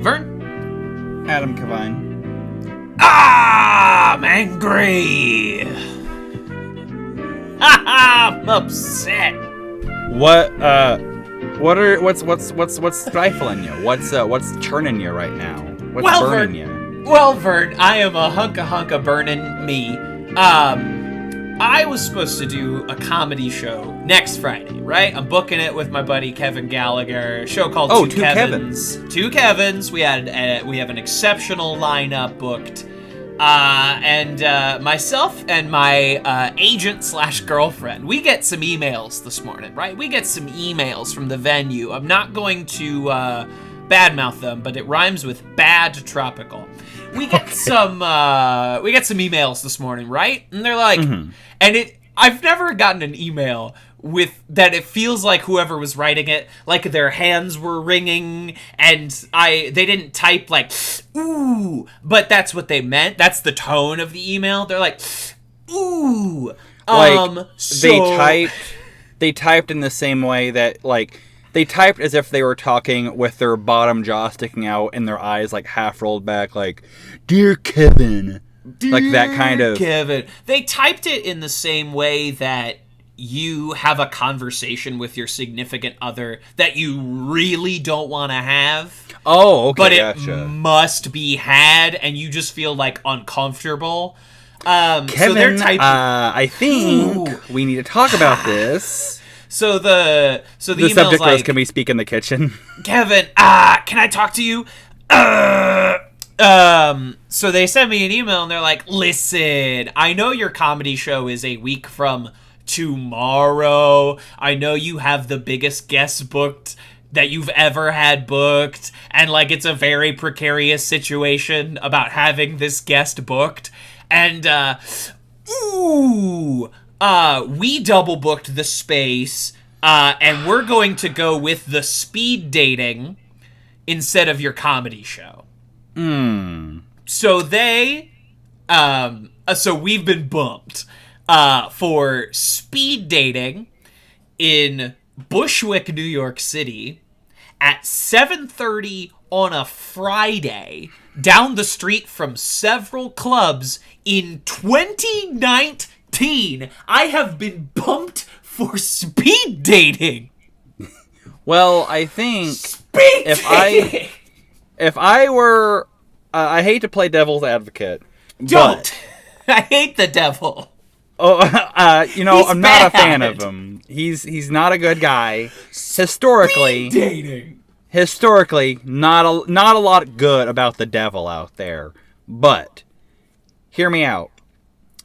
Vern? Adam KeVern. I'm angry! I'm upset! What's stifling you? What's churning you right now? What's burning you? Well, Vern, I am a hunka burning me. I was supposed to do a comedy show next Friday, right? I'm booking it with my buddy Kevin Gallagher. A show called Two Kevins. Two Kevins. We have an exceptional lineup booked. And myself and my agent/girlfriend, we get some emails this morning, right? We get some emails from the venue. I'm not going to badmouth them, but it rhymes with bad tropical. We get some emails this morning, right? And they're like, I've never gotten an email with that it feels like whoever was writing it, like their hands were ringing, and they didn't type like, ooh, but that's what they meant. That's the tone of the email. They're like, ooh. Like, they typed in the same way that, like, they typed as if they were talking with their bottom jaw sticking out and their eyes, like, half rolled back, like, Dear Kevin. Like, that kind of... Kevin. They typed it in the same way that you have a conversation with your significant other that you really don't want to have. Oh, okay, but it gotcha. Must be had, and you just feel, like, uncomfortable. Kevin, so they're typing... I think we need to talk about this. So the email's subject was, can we speak in the kitchen? Kevin, can I talk to you? So they sent me an email and they're like, listen, I know your comedy show is a week from tomorrow. I know you have the biggest guest booked that you've ever had booked, and like it's a very precarious situation about having this guest booked. And we double booked the space, and we're going to go with the speed dating instead of your comedy show. So so we've been bumped for speed dating in Bushwick, New York City at 7:30 on a Friday down the street from several clubs in 2019. I have been bumped for speed dating. Well, I think if I were, I hate to play devil's advocate. Don't. I hate the devil. Oh, I'm not a fan of him. He's not a good guy. Historically, speed dating. Historically, not a lot good about the devil out there. But hear me out.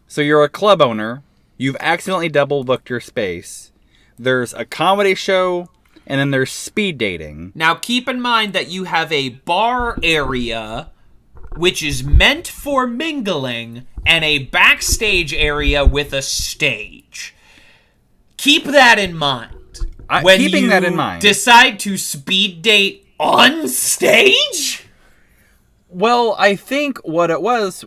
So you're a club owner. You've accidentally double booked your space. There's a comedy show, and then there's speed dating. Now keep in mind that you have a bar area, which is meant for mingling, and a backstage area with a stage. Keep that in mind. Keeping that in mind. Decide to speed date on stage? Well, I think what it was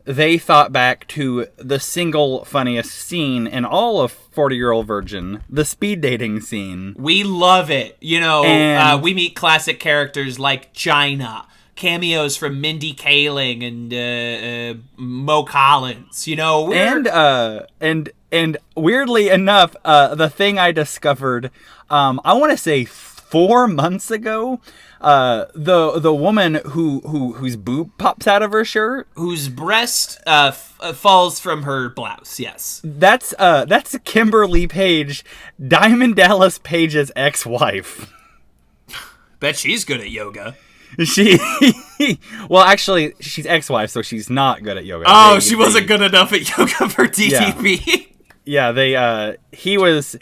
they thought back to the single funniest scene in all of 40-Year-Old Virgin, the speed dating scene. We love it. We meet classic characters like China, cameos from Mindy Kaling and Mo Collins. And weirdly enough, the thing I discovered, I want to say 4 months ago, the woman whose boob pops out of her shirt, whose breast falls from her blouse. Yes, that's Kimberly Page, Diamond Dallas Page's ex-wife. Bet she's good at yoga. Well, actually, she's ex-wife, so she's not good at yoga. Oh, she wasn't good enough at yoga for DTP. Yeah, he was.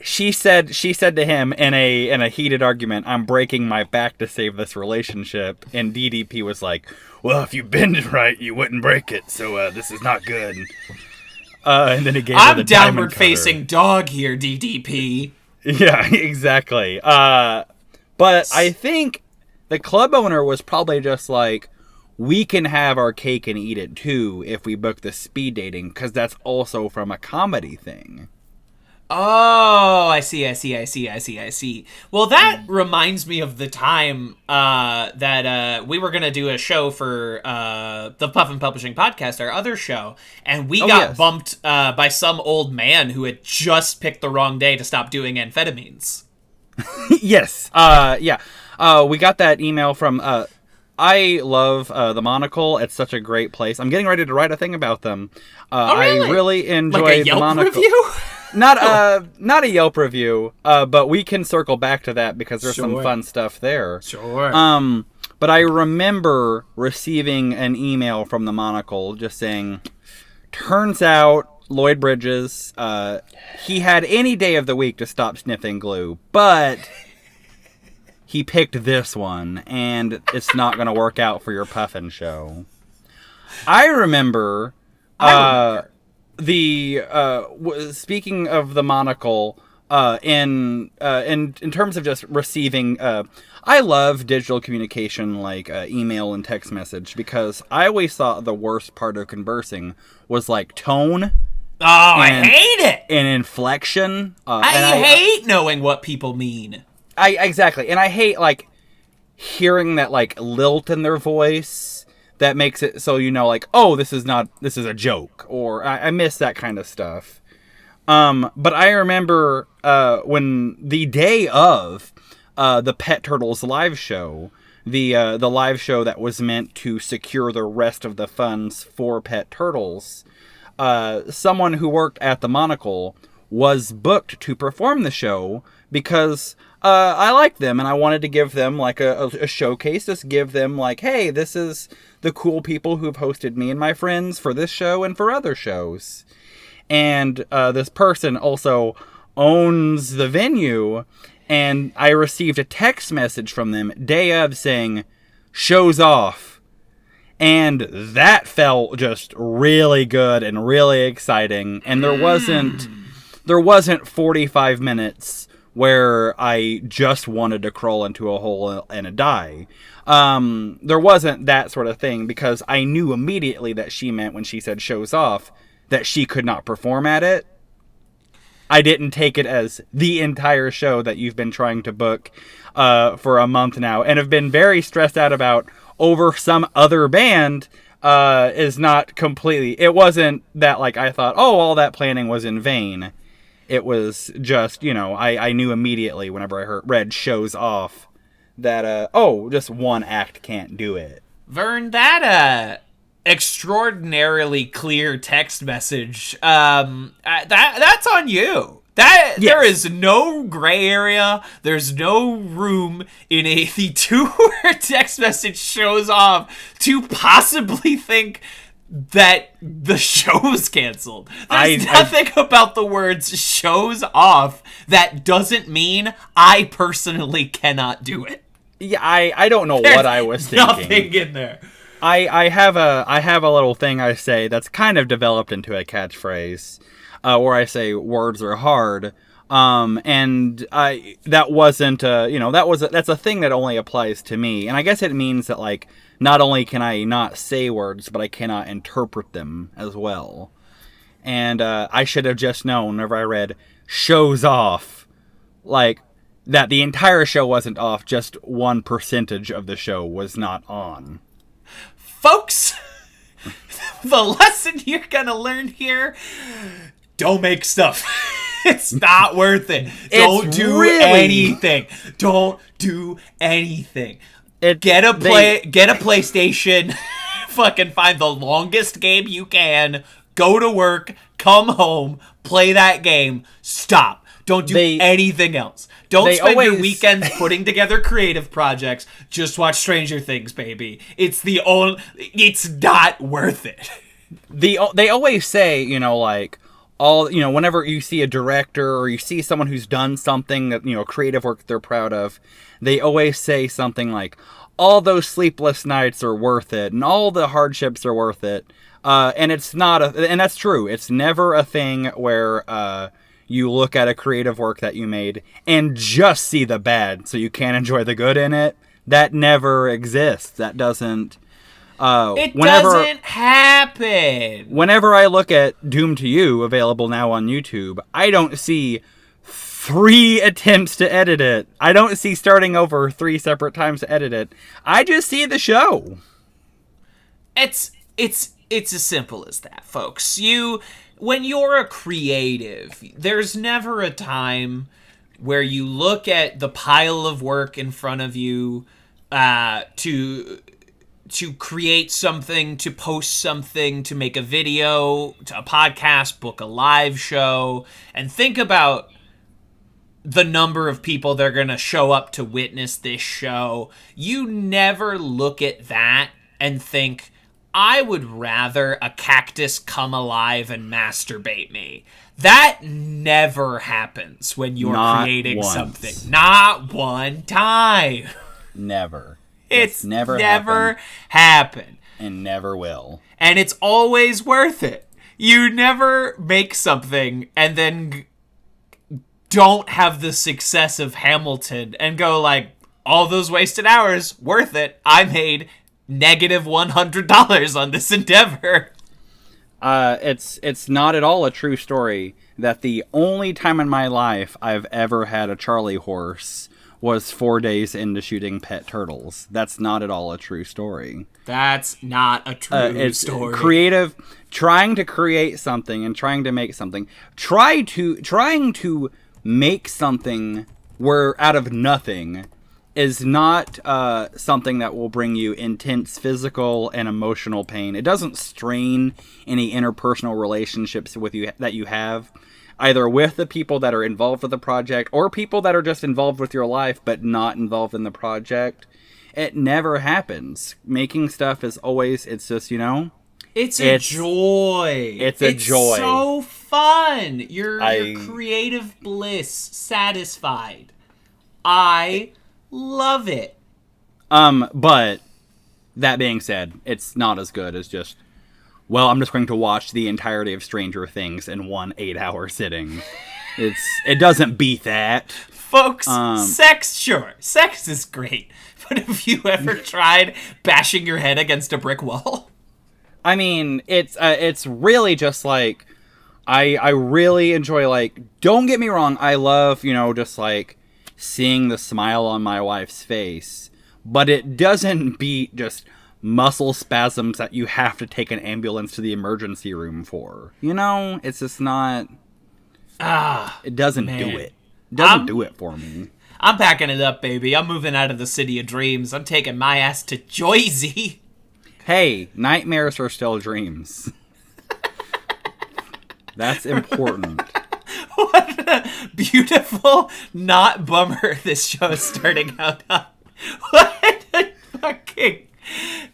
She said to him in a heated argument, "I'm breaking my back to save this relationship," and DDP was like, "Well, if you bend it right, you wouldn't break it, so this is not good." And then he gave her the downward facing dog here, DDP. Yeah, exactly. But I think the club owner was probably just like, we can have our cake and eat it too if we book the speed dating, because that's also from a comedy thing. Oh, I see. Well, that reminds me of the time that we were going to do a show for the Puffin Publishing Podcast, our other show, and we got bumped by some old man who had just picked the wrong day to stop doing amphetamines. Yes. We got that email from... I love the Monocle. It's such a great place. I'm getting ready to write a thing about them. Really? I really enjoy like a the Yelp Monocle. Review? Not a Yelp review, but we can circle back to that because there's some fun stuff there. Sure. But I remember receiving an email from the Monocle just saying, turns out Lloyd Bridges, he had any day of the week to stop sniffing glue, but he picked this one, and it's not going to work out for your Puffin show. I remember... speaking of the Monocle, in terms of just receiving, I love digital communication like email and text message, because I always thought the worst part of conversing was like tone. Oh, I hate it. And inflection. I hate knowing what people mean. Exactly, and I hate like hearing that like lilt in their voice. That makes it so like, oh, this is a joke, or I miss that kind of stuff. But I remember when the day of the Pet Turtles live show, the live show that was meant to secure the rest of the funds for Pet Turtles, someone who worked at the Monocle was booked to perform the show because I liked them and I wanted to give them like a showcase, just give them like, hey, this is the cool people who've hosted me and my friends for this show and for other shows. And this person also owns the venue, and I received a text message from them day of saying, show's off. And that felt just really good and really exciting. And there wasn't 45 minutes where I just wanted to crawl into a hole and die. There wasn't that sort of thing, because I knew immediately that she meant, when she said show's off, that she could not perform at it. I didn't take it as the entire show that you've been trying to book for a month now, and have been very stressed out about over some other band is not completely... It wasn't that like I thought, oh, all that planning was in vain. It was just, I knew immediately whenever I read shows off that, just one act can't do it. Vern, that extraordinarily clear text message, that's on you. Yes. There is no gray area. There's no room in the 2-word text message shows off to possibly think that the show was canceled. There's nothing about the words shows off that doesn't mean I personally cannot do it. Yeah, I don't know what I was thinking. Nothing in there. I have a little thing I say that's kind of developed into a catchphrase, where I say words are hard. And that wasn't that's a thing that only applies to me. And I guess it means that like, not only can I not say words, but I cannot interpret them as well. And I should have just known whenever I read shows off, like, that the entire show wasn't off, just 1% of the show was not on. Folks, the lesson you're gonna learn here, don't make stuff. It's not worth it. Don't do anything. Don't do anything. Get a PlayStation. Fucking find the longest game you can. Go to work. Come home. Play that game. Stop. Don't do anything else. Don't spend your weekends putting together creative projects. Just watch Stranger Things, baby. It's not worth it. They always say, like, whenever you see a director or you see someone who's done something that, creative work they're proud of, they always say something like, all those sleepless nights are worth it and all the hardships are worth it. And it's not and that's true. It's never a thing where, you look at a creative work that you made and just see the bad so you can't enjoy the good in it. That never exists. That doesn't It doesn't happen. Whenever I look at Doom to You, available now on YouTube, I don't see 3 attempts to edit it. I don't see starting over 3 separate times to edit it. I just see the show. It's as simple as that, folks. When you're a creative, there's never a time where you look at the pile of work in front of you to create something, to post something, to make a video, to a podcast, book a live show, and think about the number of people that are going to show up to witness this show. You never look at that and think, I would rather a cactus come alive and masturbate me. That never happens when you're creating something. Not one time. Never. It's never happened. And never will. And it's always worth it. You never make something and then don't have the success of Hamilton and go like, all those wasted hours, worth it. I made negative $100 on this endeavor. It's not at all a true story that the only time in my life I've ever had a Charlie horse was 4 days into shooting pet turtles. That's not at all a true story. That's not a true story. Creative, trying to create something and trying to make something. Trying to make something where out of nothing is not something that will bring you intense physical and emotional pain. It doesn't strain any interpersonal relationships with you that you have, either with the people that are involved with the project or people that are just involved with your life but not involved in the project. It never happens. Making stuff is always, it's just, It's a joy. It's a joy. It's so fun. Your creative bliss satisfied. I love it. But that being said, it's not as good as just, well, I'm just going to watch the entirety of Stranger Things in one 8-hour sitting. It doesn't beat that. Folks, sex is great. But have you ever tried bashing your head against a brick wall? I mean, it's really just like, I really enjoy, like, don't get me wrong, I love, just like seeing the smile on my wife's face, but it doesn't beat just muscle spasms that you have to take an ambulance to the emergency room for. It's just not, it doesn't do it. It doesn't do it for me. I'm packing it up, baby. I'm moving out of the city of dreams. I'm taking my ass to Jersey. Hey, nightmares are still dreams. That's important. What a beautiful, not bummer this show is starting out on. What a fucking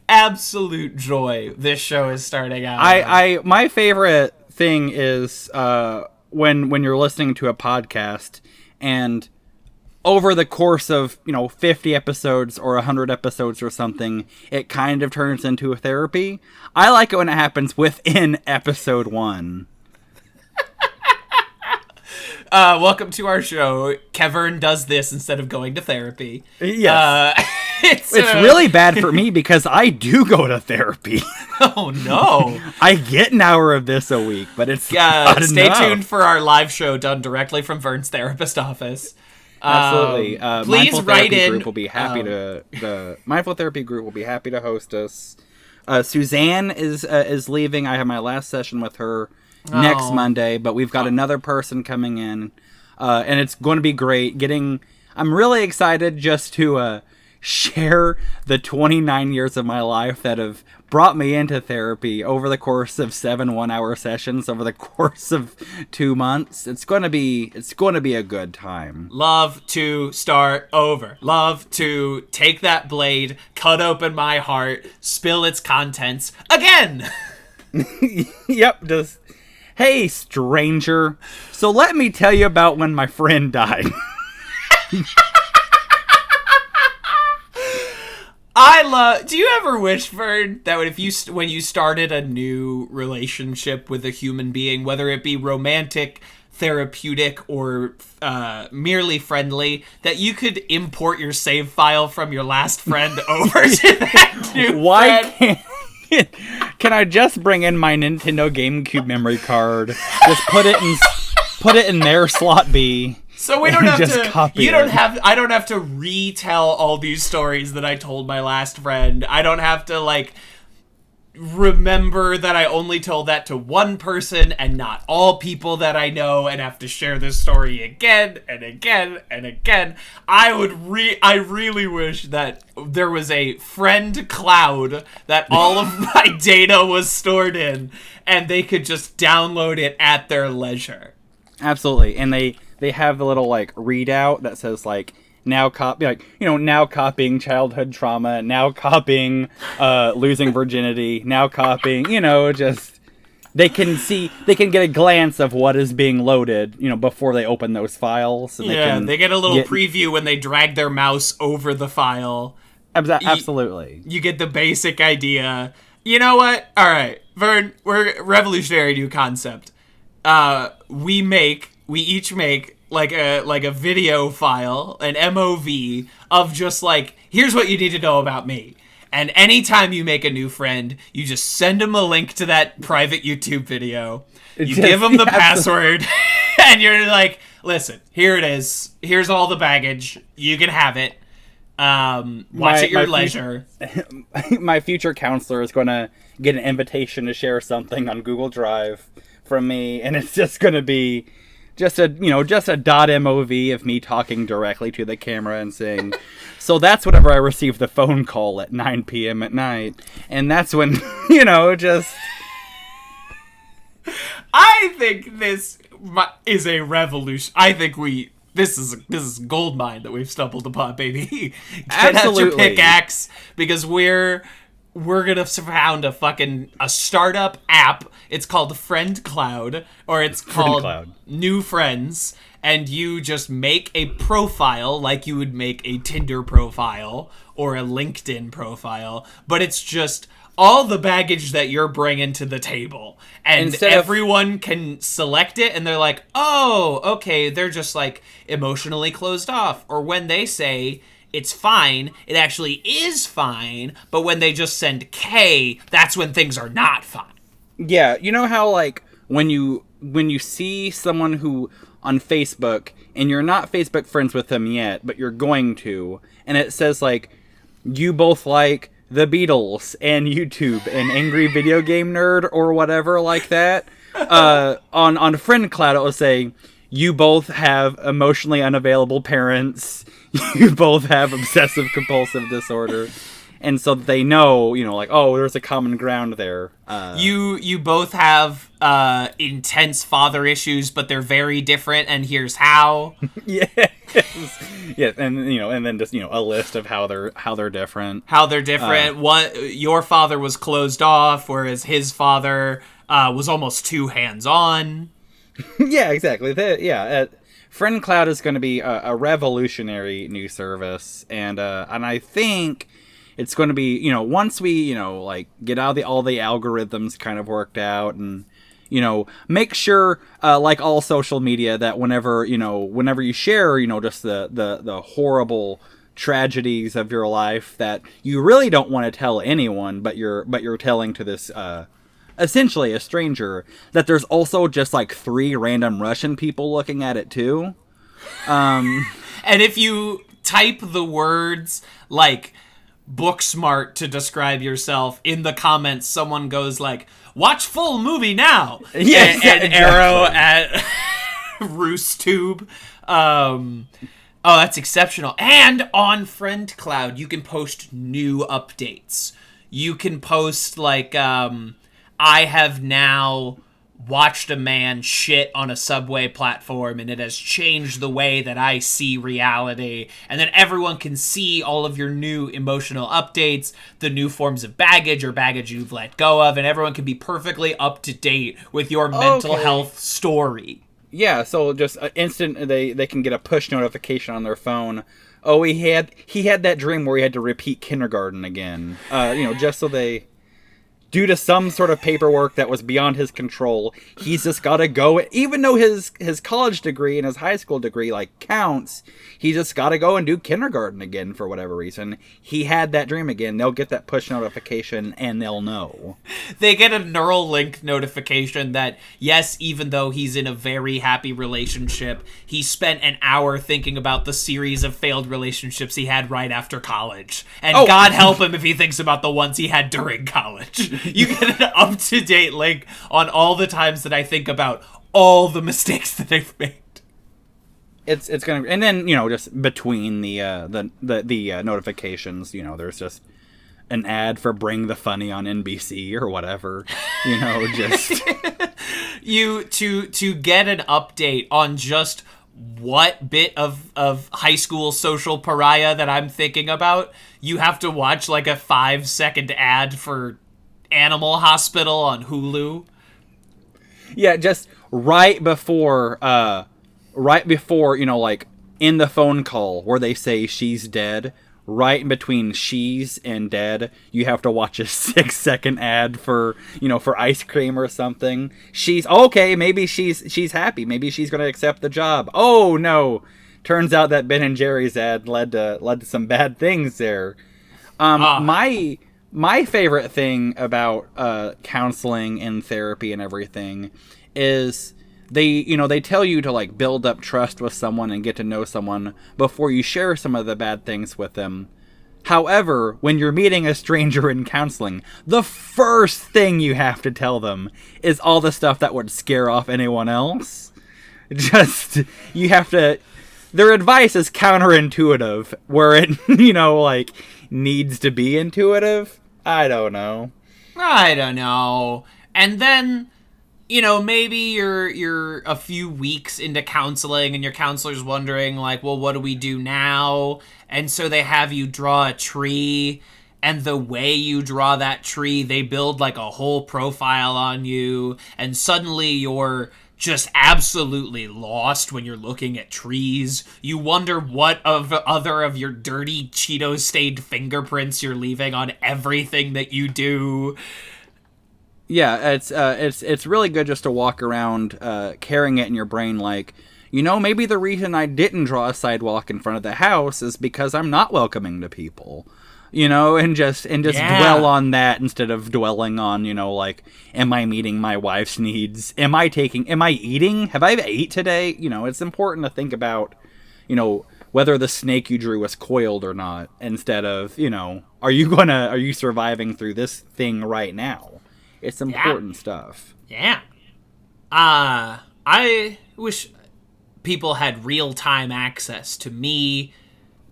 absolute joy this show is starting out on. My favorite thing is when you're listening to a podcast and over the course of, 50 episodes or 100 episodes or something, it kind of turns into a therapy. I like it when it happens within episode 1. Welcome to our show. KeVern does this instead of going to therapy. Yes. It's really bad for me because I do go to therapy. Oh, no. I get an hour of this a week, but it's not stay enough. tuned for our live show done directly from Vern's therapist office. Absolutely. Please Mindful write Therapy in. Group will be happy the Mindful Therapy Group will be happy to host us. Suzanne is leaving. I have my last session with her next Monday, but we've got another person coming in, and it's going to be great. I'm really excited just to share the 29 years of my life that have brought me into therapy over the course of 7 1-hour sessions over the course of 2 months. It's going to be a good time. Love to start over. Love to take that blade, cut open my heart, spill its contents again. Yep. Hey, stranger. So let me tell you about when my friend died. Do you ever wish, Vern, that when you started a new relationship with a human being, whether it be romantic, therapeutic, or merely friendly, that you could import your save file from your last friend over to that new friend? Can I just bring in my Nintendo GameCube memory card? Just put it in their slot B. So we don't have just to. Copy You don't it. have. I don't have to retell all these stories that I told my last friend. I don't have to like remember that I only told that to one person and not all people that I know, and have to share this story again and again and again. I really wish that there was a friend cloud that all of my data was stored in, and they could just download it at their leisure. Absolutely, and they have the little like readout that says like now now copying childhood trauma, now copying losing virginity, now copying, just they can get a glance of what is being loaded, before they open those files. And they get a little preview when they drag their mouse over the file. Absolutely. You get the basic idea. You know what? All right, Vern, we're revolutionary new concept. We each make like a video file, an MOV of just like, here's what you need to know about me. And anytime you make a new friend, you just send them a link to that private YouTube video. You give them the password, and you're like, listen, here it is. Here's all the baggage. You can have it. Watch at your leisure. My future counselor is going to get an invitation to share something on Google Drive from me, and it's just going to be just a .mov of me talking directly to the camera and saying, so that's whenever I receive the phone call at 9 p.m. at night, and that's when, just... I think this is a revolution. I think this is gold mine that we've stumbled upon, baby. Get out your pickaxe, because we're gonna found a startup app. It's called FriendCloud, or it's called New Friends, and you just make a profile like you would make a Tinder profile or a LinkedIn profile, but it's just all the baggage that you're bringing to the table, and everyone can select it, and they're like, oh, okay, they're just like emotionally closed off, or when they say it's fine, it actually is fine, but when they just send K, that's when things are not fine. Yeah, you know how like when you see someone who on Facebook, and you're not Facebook friends with them yet, but you're going to, and it says like, you both like the Beatles and YouTube and Angry Video Game Nerd or whatever like that. On FriendCloud, it will say, you both have emotionally unavailable parents. You both have obsessive compulsive disorder. And so they know, like, oh, there's a common ground there. You both have intense father issues, but they're very different, and here's how. Yeah, and then just a list of how they're different. How they're different. Your father was closed off, whereas his father was almost too hands-on. Yeah, exactly. FriendCloud is going to be a revolutionary new service, and I think it's going to be, once we, get all the algorithms kind of worked out, and, make sure, like all social media, that whenever you share, just the horrible tragedies of your life that you really don't want to tell anyone, but you're telling to this, essentially a stranger, that there's also just like 3 random Russian people looking at it too. And if you type the words like book smart to describe yourself in the comments, someone goes like, watch full movie now. Yeah, and arrow at RooseTube. Oh, that's exceptional. And on FriendCloud, you can post new updates. You can post like, I have now watched a man shit on a subway platform, and it has changed the way that I see reality. And then everyone can see all of your new emotional updates, the new forms of baggage or baggage you've let go of, and everyone can be perfectly up to date with your mental health story. Yeah, so just instant, they can get a push notification on their phone. Oh, he had that dream where he had to repeat kindergarten again. Just so they... due to some sort of paperwork that was beyond his control, he's just got to go. Even though his college degree and his high school degree like counts, he just got to go and do kindergarten again for whatever reason. He had that dream again. They'll get that push notification and they'll know. They get a neural link notification that, yes, even though he's in a very happy relationship, he spent an hour thinking about the series of failed relationships he had right after college. And God help him if he thinks about the ones he had during college. You get an up-to-date link on all the times that I think about all the mistakes that I've made. It's gonna, and then just between the notifications, there's just an ad for Bring the Funny on NBC or whatever, just you to get an update on just what bit of high school social pariah that I'm thinking about. You have to watch like a 5-second ad for Animal Hospital on Hulu. Yeah, just right before like in the phone call where they say she's dead, right in between she's and dead, you have to watch a 6-second ad for ice cream or something. She's okay, maybe she's happy, maybe she's gonna accept the job. Oh no, turns out that Ben and Jerry's ad led to some bad things there. My favorite thing about counseling and therapy and everything is they tell you to like build up trust with someone and get to know someone before you share some of the bad things with them. However, when you're meeting a stranger in counseling, the first thing you have to tell them is all the stuff that would scare off anyone else. Just, you have to, their advice is counterintuitive, where it, like, needs to be intuitive. I don't know. And then, maybe you're a few weeks into counseling and your counselor's wondering, like, well, what do we do now? And so they have you draw a tree, and the way you draw that tree, they build, like, a whole profile on you, and suddenly you're just absolutely lost when you're looking at trees. You wonder what other of your dirty Cheeto-stained fingerprints you're leaving on everything that you do. Yeah, it's really good just to walk around carrying it in your brain like, maybe the reason I didn't draw a sidewalk in front of the house is because I'm not welcoming to people. And just dwell on that instead of dwelling on, like, am I meeting my wife's needs? Am I eating? Have I ate today? It's important to think about, whether the snake you drew was coiled or not, instead of, are you surviving through this thing right now? It's important stuff. Yeah. I wish people had real-time access to me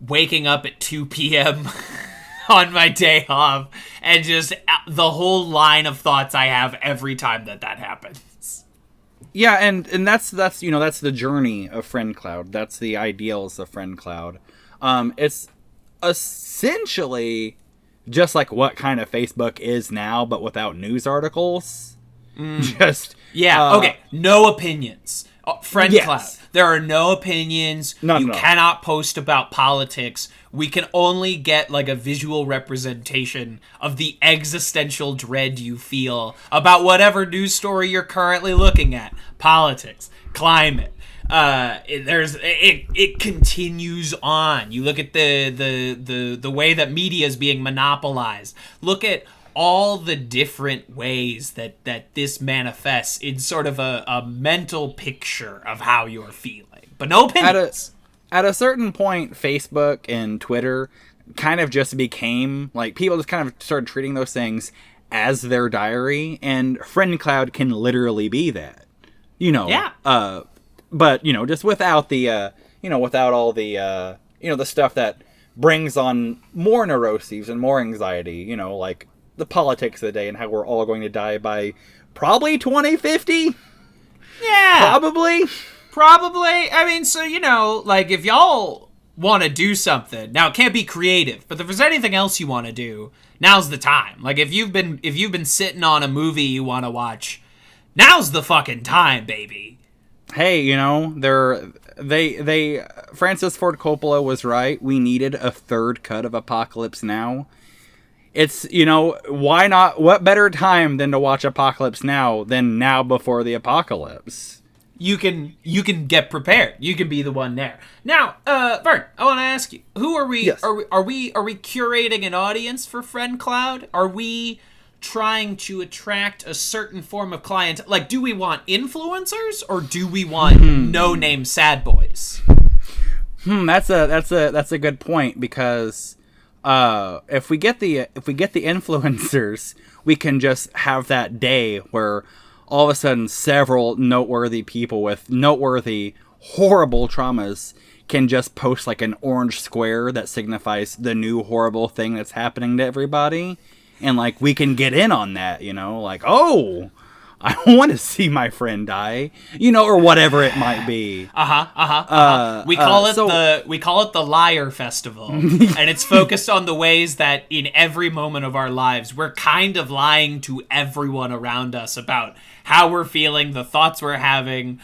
waking up at 2 p.m., on my day off, and just the whole line of thoughts I have every time that happens. Yeah, and that's the journey of FriendCloud. That's the ideals of FriendCloud. It's essentially just like what kind of Facebook is now, but without news articles. Okay, no opinions. FriendCloud. Yes. There are no opinions. You cannot post about politics. We can only get like a visual representation of the existential dread you feel about whatever news story you're currently looking at. Politics, climate. It continues on. You look at the way that media is being monopolized. Look at all the different ways that this manifests in sort of a mental picture of how you're feeling. But no opinions. At a certain point, Facebook and Twitter kind of just became, like, people just kind of started treating those things as their diary, and FriendCloud can literally be that. But, just without the, without all the, the stuff that brings on more neuroses and more anxiety, like the politics of the day and how we're all going to die by probably 2050? Yeah. Probably. I mean, so, like, if y'all want to do something, now it can't be creative, but if there's anything else you want to do, now's the time. Like, if you've been sitting on a movie you want to watch, now's the fucking time, baby. Hey, Francis Ford Coppola was right. We needed a third cut of Apocalypse Now. it's, why not? What better time than to watch Apocalypse Now than now before the apocalypse? You can get prepared. You can be the one there. Now, Vern, I want to ask you, who are we? Yes. Are we curating an audience for FriendCloud? Are we trying to attract a certain form of client? Like, do we want influencers or do we want no-name sad boys? That's a good point, because if we get the influencers, we can just have that day where all of a sudden several noteworthy people with noteworthy horrible traumas can just post like an orange square that signifies the new horrible thing that's happening to everybody, and like we can get in on that, like, oh, I want to see my friend die, or whatever it might be. We call it the Liar Festival, and it's focused on the ways that in every moment of our lives we're kind of lying to everyone around us about how we're feeling, the thoughts we're having,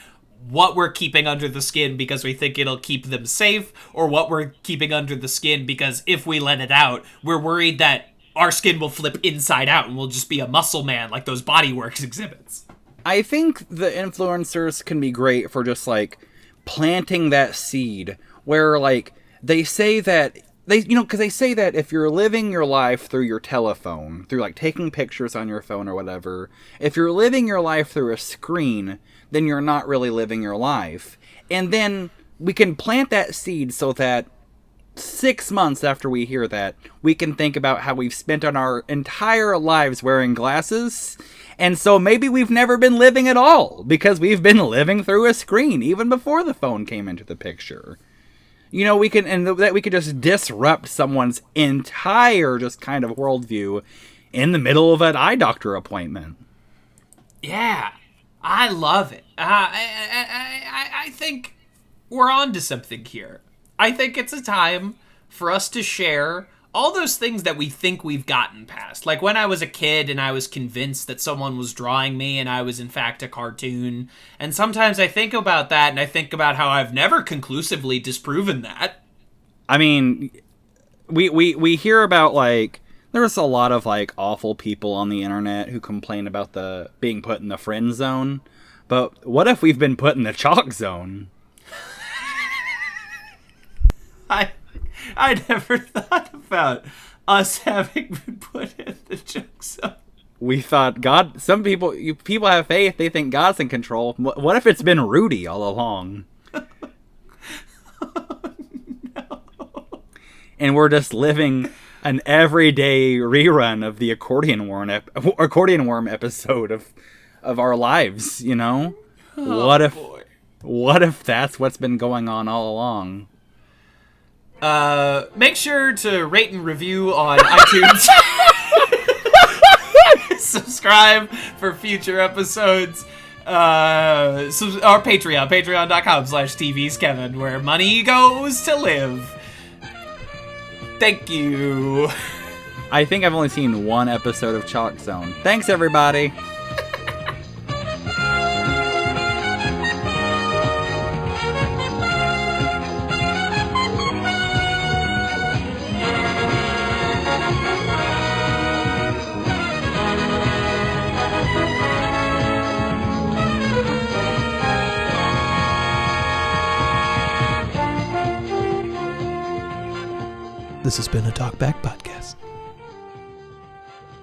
what we're keeping under the skin because we think it'll keep them safe, or what we're keeping under the skin because if we let it out, we're worried that our skin will flip inside out and we'll just be a muscle man like those Bodyworks exhibits. I think the influencers can be great for just like planting that seed where like they say that because they say that if you're living your life through your telephone, through like taking pictures on your phone or whatever, if you're living your life through a screen, then you're not really living your life. And then we can plant that seed so that 6 months after we hear that, we can think about how we've spent on our entire lives wearing glasses. And so maybe we've never been living at all because we've been living through a screen even before the phone came into the picture. We could just disrupt someone's entire just kind of worldview in the middle of an eye doctor appointment. Yeah, I love it. I think we're on to something here. I think it's a time for us to share all those things that we think we've gotten past. Like when I was a kid and I was convinced that someone was drawing me and I was in fact a cartoon. And sometimes I think about that and I think about how I've never conclusively disproven that. I mean, we hear about like, there's a lot of like awful people on the internet who complain about the being put in the friend zone. But what if we've been put in the chalk zone? I never thought about us having been put in the joke zone. We thought some people have faith, they think God's in control. What if it's been Rudy all along? Oh, no. And we're just living an everyday rerun of the accordion worm episode of our lives, Oh, what if that's what's been going on all along? Make sure to rate and review on iTunes. Subscribe for future episodes. Our Patreon, patreon.com/TVsKevin, where money goes to live. Thank you. I think I've only seen one episode of Chalk Zone. Thanks, everybody. This has been a Talkback Podcast.